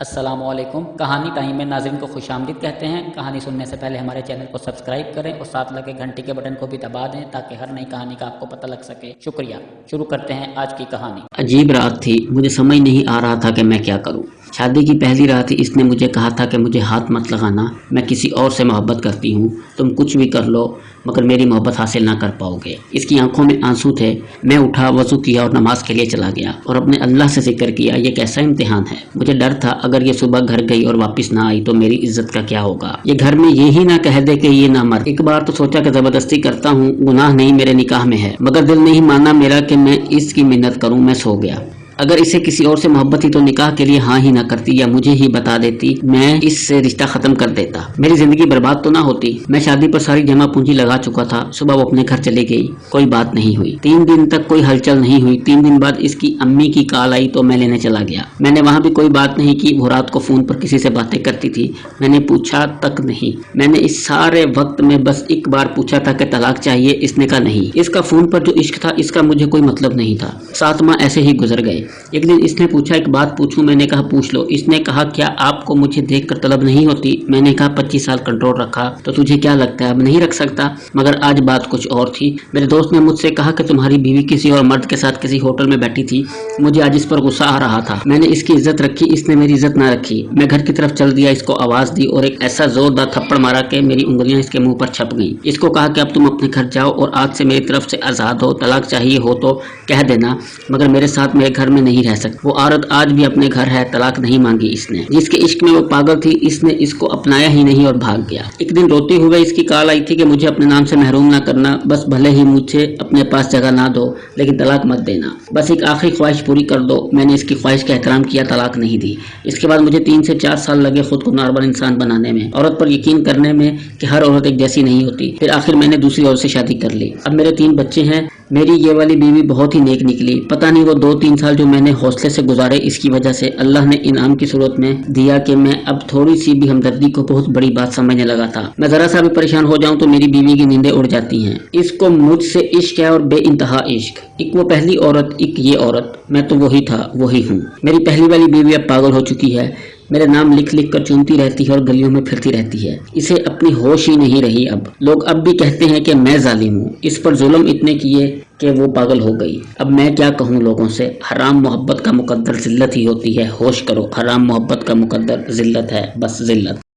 السلام علیکم۔ کہانی ٹائم میں ناظرین کو خوش آمدید کہتے ہیں۔ کہانی سننے سے پہلے ہمارے چینل کو سبسکرائب کریں اور ساتھ لگے گھنٹی کے بٹن کو بھی دبا دیں تاکہ ہر نئی کہانی کا آپ کو پتہ لگ سکے۔ شکریہ۔ شروع کرتے ہیں آج کی کہانی۔ عجیب رات تھی، مجھے سمجھ نہیں آ رہا تھا کہ میں کیا کروں۔ شادی کی پہلی رات ہی اس نے مجھے کہا تھا کہ مجھے ہاتھ مت لگانا، میں کسی اور سے محبت کرتی ہوں، تم کچھ بھی کر لو مگر میری محبت حاصل نہ کر پاؤ گے۔ اس کی آنکھوں میں آنسو تھے۔ میں اٹھا، وضو کیا اور نماز کے لیے چلا گیا اور اپنے اللہ سے ذکر کیا، یہ کیسا امتحان ہے۔ مجھے ڈر تھا اگر یہ صبح گھر گئی اور واپس نہ آئی تو میری عزت کا کیا ہوگا۔ یہ گھر میں یہی نہ کہہ دے کہ یہ نہ مر۔ ایک بار تو سوچا کہ زبردستی کرتا ہوں، گناہ نہیں میرے نکاح میں ہے، مگر دل نہیں مانا میرا کہ میں اس کی منت کروں۔ میں سو گیا۔ اگر اسے کسی اور سے محبت تھی تو نکاح کے لیے ہاں ہی نہ کرتی یا مجھے ہی بتا دیتی، میں اس سے رشتہ ختم کر دیتا، میری زندگی برباد تو نہ ہوتی۔ میں شادی پر ساری جمع پونجی لگا چکا تھا۔ صبح وہ اپنے گھر چلی گئی، کوئی بات نہیں ہوئی۔ 3 دن تک کوئی ہلچل نہیں ہوئی۔ 3 دن بعد اس کی امی کی کال آئی تو میں لینے چلا گیا۔ میں نے وہاں بھی کوئی بات نہیں کی۔ وہ رات کو فون پر کسی سے باتیں کرتی تھی، میں نے پوچھا تک نہیں۔ میں نے اس سارے وقت میں بس ایک بار پوچھا تھا کہ طلاق چاہیے، اس نے کہا نہیں۔ اس کا فون پر جو عشق تھا اس کا مجھے کوئی مطلب نہیں تھا۔ 7 ماہ ایسے ہی گزر گئے۔ ایک دن اس نے پوچھا ایک بات پوچھوں؟ میں نے کہا پوچھ لو۔ اس نے کہا کیا آپ کو مجھے دیکھ کر طلب نہیں ہوتی؟ میں نے کہا 25 سال کنٹرول رکھا تو تجھے کیا لگتا ہے اب نہیں رکھ سکتا؟ مگر آج بات کچھ اور تھی۔ میرے دوست نے مجھ سے کہا کہ تمہاری بیوی کسی اور مرد کے ساتھ کسی ہوٹل میں بیٹھی تھی۔ مجھے آج اس پر غصہ آ رہا تھا۔ میں نے اس کی عزت رکھی، اس نے میری عزت نہ رکھی۔ میں گھر کی طرف چل دیا، اس کو آواز دی اور ایک ایسا زوردار تھپڑ مارا کہ میری انگلیاں اس کے منہ پر چھپ گئیں۔ اس کو کہا کہ اب تم اپنے گھر جاؤ اور آج سے میری طرف سے آزاد ہو، طلاق چاہیے ہو تو کہہ دینا، مگر میرے ساتھ میرے گھر میں نہیں رہ سکتی۔ وہ عورت آج بھی اپنے گھر ہے، طلاق نہیں مانگی اس نے۔ جس کے عشق میں وہ پاگل تھی اس نے اس کو اپنایا ہی نہیں اور بھاگ گیا۔ ایک دن روتے ہوئے اس کی کال آئی تھی کہ مجھے اپنے نام سے محروم نہ کرنا، بس بھلے ہی مجھے اپنے پاس جگہ نہ دو لیکن طلاق مت دینا، بس ایک آخری خواہش پوری کر دو۔ میں نے اس کی خواہش کا احترام کیا، طلاق نہیں دی۔ اس کے بعد مجھے 3 سے 4 سال لگے خود کو نارمل انسان بنانے میں، عورت پر یقین کرنے میں کہ ہر عورت ایک جیسی نہیں ہوتی۔ پھر آخر میں نے دوسری عورت سے شادی کر لی۔ اب میرے 3 بچے ہیں۔ میری یہ والی بیوی بہت ہی نیک نکلی۔ پتہ نہیں وہ 2-3 سال جو میں نے حوصلے سے گزارے اس کی وجہ سے اللہ نے انعام کی صورت میں دیا کہ میں اب تھوڑی سی بھی ہمدردی کو بہت بڑی بات سمجھنے لگا تھا۔ میں ذرا سا بھی پریشان ہو جاؤں تو میری بیوی کی نیندیں اڑ جاتی ہیں۔ اس کو مجھ سے عشق ہے اور بے انتہا عشق۔ ایک وہ پہلی عورت، ایک یہ عورت، میں تو وہی تھا وہی ہوں۔ میری پہلی والی بیوی اب پاگل ہو چکی ہے، میرے نام لکھ لکھ کر چنتی رہتی ہے اور گلیوں میں پھرتی رہتی ہے۔ اسے اپنی ہوش ہی نہیں رہی۔ اب لوگ اب بھی کہتے ہیں کہ میں ظالم ہوں، اس پر ظلم اتنے کیے کہ وہ پاگل ہو گئی۔ اب میں کیا کہوں لوگوں سے؟ حرام محبت کا مقدر ذلت ہی ہوتی ہے۔ ہوش کرو، حرام محبت کا مقدر ذلت ہے، بس ذلت۔